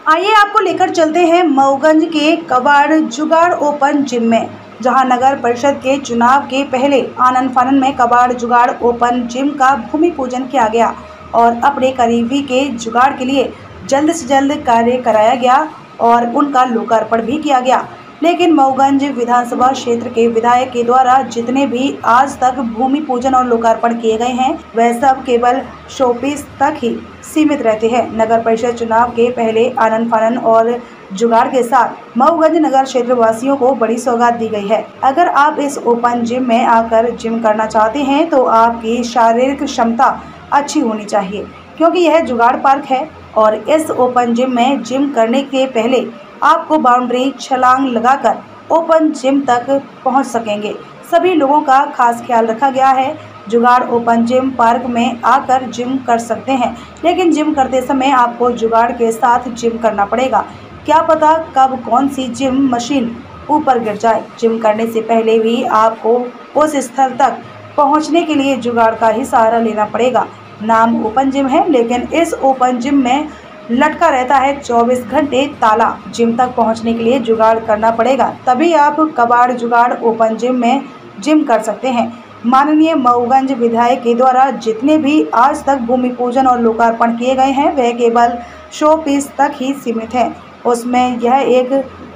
आइए आपको लेकर चलते हैं मऊगंज के कबाड़ जुगाड़ ओपन जिम में, जहां नगर परिषद के चुनाव के पहले आनन फानन में कबाड़ जुगाड़ ओपन जिम का भूमि पूजन किया गया और अपने करीबी के जुगाड़ के लिए जल्द से जल्द कार्य कराया गया और उनका लोकार्पण भी किया गया। लेकिन मऊगंज विधानसभा क्षेत्र के विधायक के द्वारा जितने भी आज तक भूमि पूजन और लोकार्पण किए गए हैं वह सब केवल शोपीस तक ही सीमित रहते हैं। नगर परिषद चुनाव के पहले आनन फानन और जुगाड़ के साथ मऊगंज नगर क्षेत्र वासियों को बड़ी सौगात दी गई है। अगर आप इस ओपन जिम में आकर जिम करना चाहते हैं तो आपकी शारीरिक क्षमता अच्छी होनी चाहिए, क्योंकि यह जुगाड़ पार्क है और इस ओपन जिम में जिम करने के पहले आपको बाउंड्री छलांग लगाकर ओपन जिम तक पहुंच सकेंगे। सभी लोगों का खास ख्याल रखा गया है। जुगाड़ ओपन जिम पार्क में आकर जिम कर सकते हैं, लेकिन जिम करते समय आपको जुगाड़ के साथ जिम करना पड़ेगा। क्या पता कब कौन सी जिम मशीन ऊपर गिर जाए। जिम करने से पहले भी आपको उस स्थल तक पहुंचने के लिए जुगाड़ का ही सहारा लेना पड़ेगा। नाम ओपन जिम है, लेकिन इस ओपन जिम में लटका रहता है 24 घंटे ताला। जिम तक पहुंचने के लिए जुगाड़ करना पड़ेगा, तभी आप कबाड़ जुगाड़ ओपन जिम में जिम कर सकते हैं। माननीय मऊगंज विधायक के द्वारा जितने भी आज तक भूमि पूजन और लोकार्पण किए गए हैं वह केवल शो पीस तक ही सीमित है। उसमें यह एक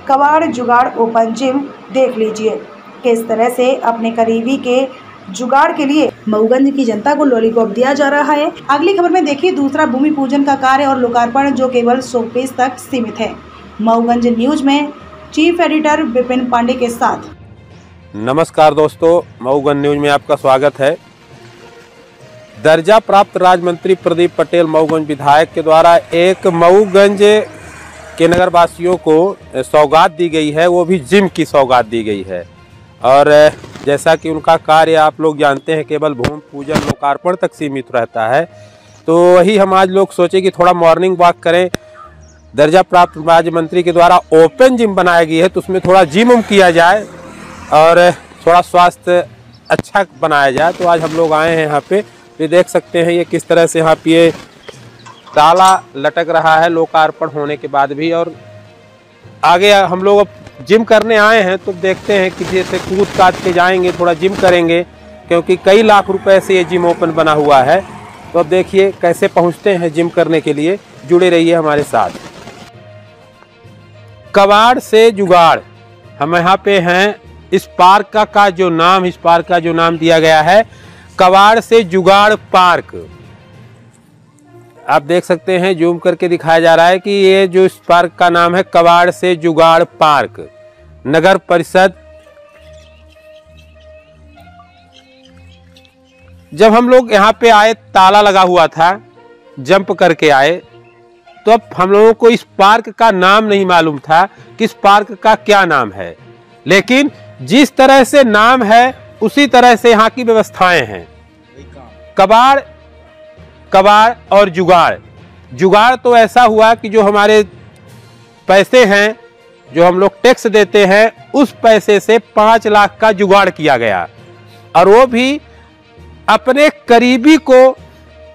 कबाड़ जुगाड़ ओपन जिम देख लीजिए किस तरह से अपने करीबी के जुगाड़ के लिए मऊगंज की जनता को लॉलीपॉप दिया जा रहा है। अगली खबर में देखिए दूसरा भूमि पूजन का कार्य और लोकार्पण जो केवल शोपीस तक सीमित है। मऊगंज न्यूज में चीफ एडिटर विपिन पांडे के साथ। नमस्कार दोस्तों, मऊगंज न्यूज में आपका स्वागत है। दर्जा प्राप्त राज्य मंत्री प्रदीप पटेल मऊगंज विधायक के द्वारा एक मऊगंज के नगरवासियों को सौगात दी गई है, वो भी जिम की सौगात दी गई है। और जैसा कि उनका कार्य आप लोग जानते हैं केवल भूमि पूजन लोकार्पण तक सीमित रहता है, तो वही हम आज लोग सोचे कि थोड़ा मॉर्निंग वॉक करें। दर्जा प्राप्त राज्य मंत्री के द्वारा ओपन जिम बनाया गया है, तो उसमें थोड़ा जिम किया जाए और थोड़ा स्वास्थ्य अच्छा बनाया जाए। तो आज हम लोग आए हैं यहाँ पे। ये देख सकते हैं ये किस तरह से यहाँ पे ताला लटक रहा है लोकार्पण होने के बाद भी। और आगे हम लोग जिम करने आए हैं तो देखते हैं कि जैसे कूद काट के जाएंगे, थोड़ा जिम करेंगे, क्योंकि कई लाख रुपए से ये जिम ओपन बना हुआ है। तो अब देखिए कैसे पहुंचते हैं जिम करने के लिए। जुड़े रहिए हमारे साथ। कबाड़ से जुगाड़, हम यहाँ पे हैं। इस पार्क का जो नाम दिया गया है कबाड़ से जुगाड़ पार्क। आप देख सकते हैं, जूम करके दिखाया जा रहा है कि ये जो इस पार्क का नाम है कबाड़ से जुगाड़ पार्क। नगर परिषद। जब हम लोग यहाँ पे आए ताला लगा हुआ था, जंप करके आए, तो अब हम लोगों को इस पार्क का नाम नहीं मालूम था कि इस पार्क का क्या नाम है। लेकिन जिस तरह से नाम है उसी तरह से यहाँ की व्यवस्थाएं हैं। कबाड़ और जुगाड़ तो ऐसा हुआ कि जो हमारे पैसे हैं, जो हम लोग टैक्स देते हैं, उस पैसे से 5 लाख का जुगाड़ किया गया और वो भी अपने करीबी को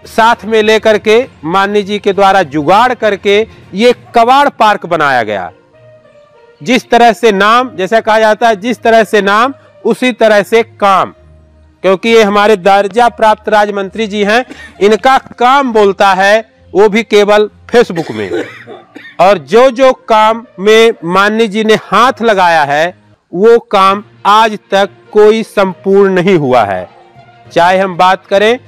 साथ में लेकर के माननीय जी के द्वारा जुगाड़ करके ये कबाड़ पार्क बनाया गया। जिस तरह से नाम, जैसा कहा जाता है जिस तरह से नाम उसी तरह से काम, क्योंकि ये हमारे दर्जा प्राप्त राज्य मंत्री जी हैं। इनका काम बोलता है वो भी केवल फेसबुक में, और जो काम में माननीय जी ने हाथ लगाया है वो काम आज तक कोई संपूर्ण नहीं हुआ है। चाहे हम बात करें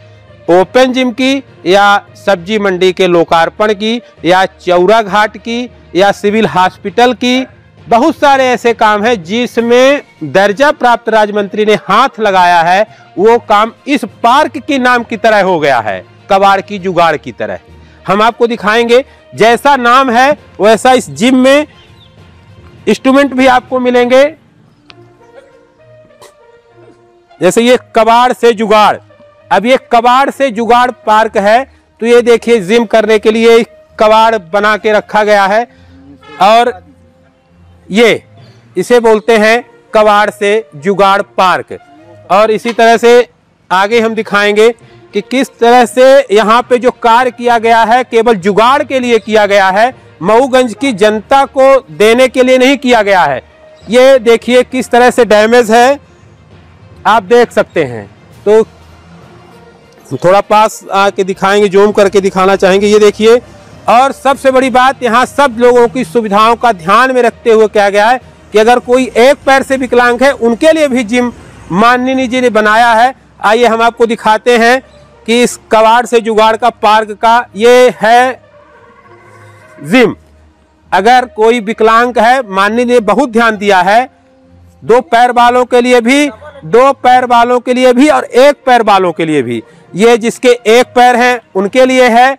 ओपन जिम की या सब्जी मंडी के लोकार्पण की या चौरा घाट की या सिविल हॉस्पिटल की, बहुत सारे ऐसे काम हैं जिसमें दर्जा प्राप्त राज्य मंत्री ने हाथ लगाया है। वो काम इस पार्क के नाम की तरह हो गया है, कबाड़ की जुगाड़ की तरह। हम आपको दिखाएंगे जैसा नाम है वैसा इस जिम में इंस्ट्रूमेंट भी आपको मिलेंगे। जैसे ये कबाड़ से जुगाड़, अब ये कबाड़ से जुगाड़ पार्क है, तो ये देखिए जिम करने के लिए कबाड़ बना के रखा गया है और ये इसे बोलते हैं कबाड़ से जुगाड़ पार्क। और इसी तरह से आगे हम दिखाएंगे कि किस तरह से यहाँ पे जो कार्य किया गया है केवल जुगाड़ के लिए किया गया है, मऊगंज की जनता को देने के लिए नहीं किया गया है। ये देखिए किस तरह से डैमेज है, आप देख सकते हैं। तो थोड़ा पास आके दिखाएंगे, जूम करके दिखाना चाहेंगे। ये देखिए, और सबसे बड़ी बात, यहाँ सब लोगों की सुविधाओं का ध्यान में रखते हुए क्या गया है कि अगर कोई एक पैर से विकलांग है उनके लिए भी जिम माननीय जी ने बनाया है। आइए हम आपको दिखाते हैं कि इस कबाड़ से जुगाड़ का पार्क का ये है जिम। अगर कोई विकलांग है, माननीय ने बहुत ध्यान दिया है, 2 पैर वालों के लिए भी, 2 पैर वालों के लिए भी और 1 पैर वालों के लिए भी। ये जिसके 1 पैर हैं उनके लिए है।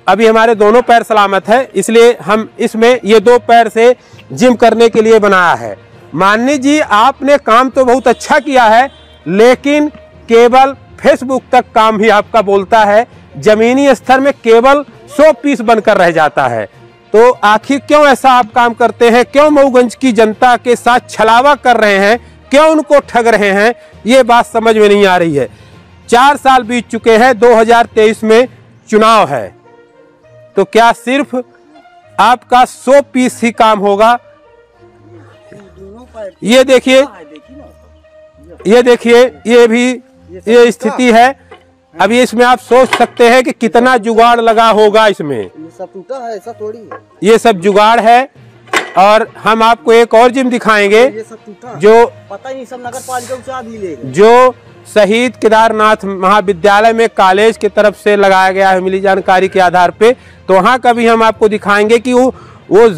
अभी हमारे दोनों पैर सलामत है, इसलिए हम इसमें ये 2 पैर से जिम करने के लिए बनाया है। माननीय जी, आपने काम तो बहुत अच्छा किया है, लेकिन केवल फेसबुक तक काम ही आपका बोलता है, जमीनी स्तर में केवल 100 पीस बनकर रह जाता है। तो आखिर क्यों ऐसा आप काम करते हैं? क्यों मऊगंज की जनता के साथ छलावा कर रहे हैं? क्यों उनको ठग रहे हैं? ये बात समझ में नहीं आ रही है। 4 साल बीत चुके हैं, 2023 में चुनाव है, तो क्या सिर्फ आपका 100 पीस ही काम होगा? ये देखिए, ये देखिए, ये भी ये स्थिति है। अभी इसमें आप सोच सकते हैं कि कितना जुगाड़ लगा होगा इसमें। ये सब टूटा है, ऐसा थोड़ी है। ये सब जुगाड़ है। और हम आपको एक और जिम दिखाएंगे, ये सब टूटा, जो पता ही सब नगर पालिका से आदमी ले गए, जो शहीद केदारनाथ महाविद्यालय में कॉलेज की तरफ से लगाया गया है, मिली जानकारी के आधार पे। तो वहाँ का भी हम आपको दिखाएंगे कि वो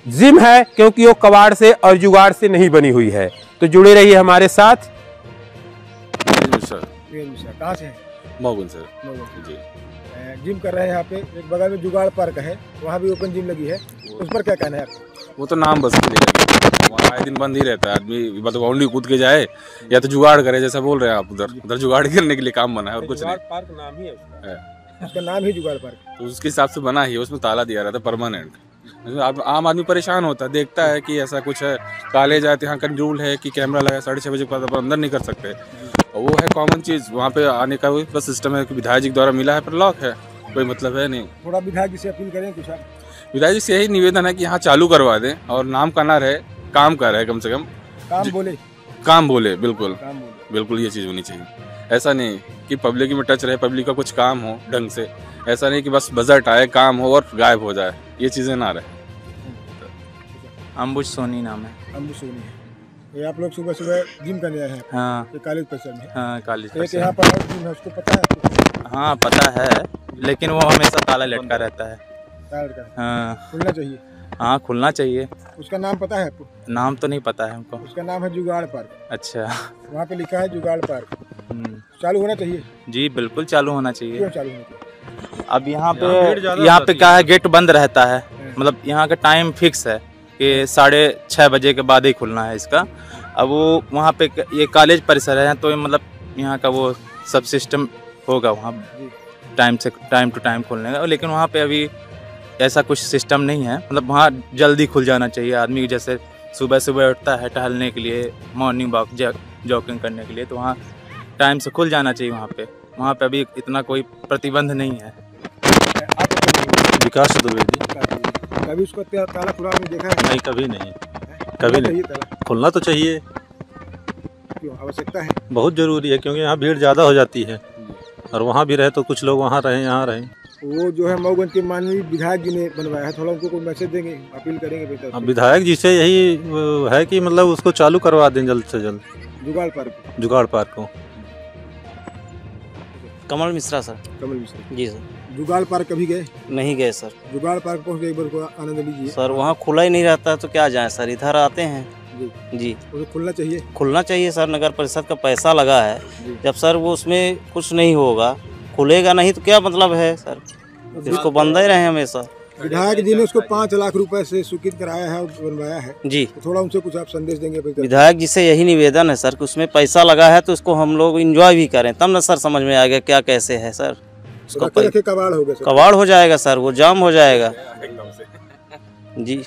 जिम है, क्योंकि वो कबाड़ से और जुगाड़ से नहीं बनी हुई है। तो जुड़े रहिए हमारे साथ। कहाँ से? मऊगंज सर जी। जिम कर रहे हैं यहाँ पे। एक बगल में जुगाड़ पार्क है, वहाँ भी ओपन जिम लगी है, उस पर क्या कहना है आपका? वो तो नाम बस वहाँ आए दिन बंद ही रहता है। आदमी मतलब बाउंड्री कूद के जाए या तो जुगाड़ करे, जैसा बोल रहे हैं आप। उधर जुगाड़ करने के लिए काम बना है और कुछ नहीं। पार्क नाम ही है उसका नाम ही जुगाड़ पार्क, तो उसके हिसाब से बना ही है। उसमें ताला दिया रहता है परमानेंट। आम आदमी परेशान होता है, देखता है कि ऐसा कुछ है, कॉलेज आए तो यहाँ का रूल है कि कैमरा लगा 6:30 बजे के बाद अंदर नहीं कर सकते। और वो है कॉमन चीज़, वहाँ पे आने का बस सिस्टम है कि विधायक जी द्वारा मिला है, पर लॉक है, कोई मतलब है नहीं। थोड़ा विधायक जी से अपील करें कुछ आप? विधायक जी से यही निवेदन है कि यहाँ चालू करवा दें और नाम का ना रहे, काम का रहे, कम से कम काम बोले। बिल्कुल ये चीज़ होनी चाहिए। ऐसा नहीं कि पब्लिक में टच रहे, पब्लिक का कुछ काम हो ढंग से। ऐसा नहीं कि बस बजट आए, काम हो और गायब हो जाए, ये चीज़ें ना रहे। अंबुज सोनी नाम है। अंबुज सोनी है। ये आप लोग सुबह सुबह जिम करने आए हैं? हाँ, कॉलेज परिसर में। हाँ, कॉलेज एक परिसर। यहाँ पर और जिम है, उसको पता है? हाँ, पता है, लेकिन वो हमेशा ताला लटका रहता है। ताला लटका है। हाँ, खुलना चाहिए। हाँ, खुलना चाहिए। उसका नाम पता है आपको? नाम तो नहीं पता है हमको। उसका नाम है जुगाड़ पार्क। अच्छा। वहाँ पे लिखा है जुगाड़ पार्क। चालू होना चाहिए। जी बिल्कुल चालू होना चाहिए। क्यों चालू होना चाहिए? अब यहाँ पे क्या है, गेट बंद रहता है। मतलब यहाँ का टाइम फिक्स है कि 6:30 बजे के बाद ही खुलना है इसका। अब वो वहाँ पे ये कॉलेज परिसर है, तो मतलब यहाँ का वो सब सिस्टम होगा वहाँ टाइम टू टाइम खोलने का। लेकिन वहाँ पे अभी ऐसा कुछ सिस्टम नहीं है। मतलब वहाँ जल्दी खुल जाना चाहिए। आदमी जैसे सुबह सुबह उठता है टहलने के लिए, मॉर्निंग वॉक जॉगिंग करने के लिए, तो वहाँ टाइम से खुल जाना चाहिए। वहाँ पे अभी इतना कोई प्रतिबंध नहीं है। विकास चतुर्वेदी। कभी उसको ताला खुला आपने देखा है? नहीं, कभी नहीं, कभी नहीं। खुलना तो चाहिए, क्यों आवश्यकता है? बहुत जरूरी है, क्योंकि यहाँ भीड़ ज़्यादा हो जाती है। और वहाँ भी रहे तो कुछ लोग वहाँ रहें, यहाँ रहें। वो जो है मऊगंज के माननीय विधायक जी ने बनवाया है, थोड़ा उनको कोई मैसेज देंगे, अपील करेंगे? अब विधायक जी से यही है कि मतलब उसको चालू करवा दें जल्द से जल्द, जुगाड़ पार्क को। कमल मिश्रा सर। कमल मिश्रा जी सर। जुगाड़ पार्क कभी गए? नहीं गए सर। जुगाड़ पार्क पहुँच के एक बार को आनंद लीजिए सर। वहाँ खुला ही नहीं रहता तो क्या जाए सर, इधर आते हैं जी। तो खुलना चाहिए। खुलना चाहिए सर, नगर परिषद का पैसा लगा है। जब सर वो उसमें कुछ नहीं होगा, खुलेगा नहीं तो क्या मतलब है सर, इसको बंद ही रहे हमेशा। विधायक जी ने उसको 5 लाख रुपए से स्वीकृत कराया है और बनवाया है जी। तो थोड़ा उनसे कुछ आप संदेश देंगे? विधायक जी से यही निवेदन है सर कि उसमें पैसा लगा है तो उसको हम लोग एंजॉय भी करें, तब ना सर समझ में आ गया क्या कैसे है सर। उसको कबाड़ हो गया, कबाड़ हो जाएगा सर, वो जाम हो जाएगा जी।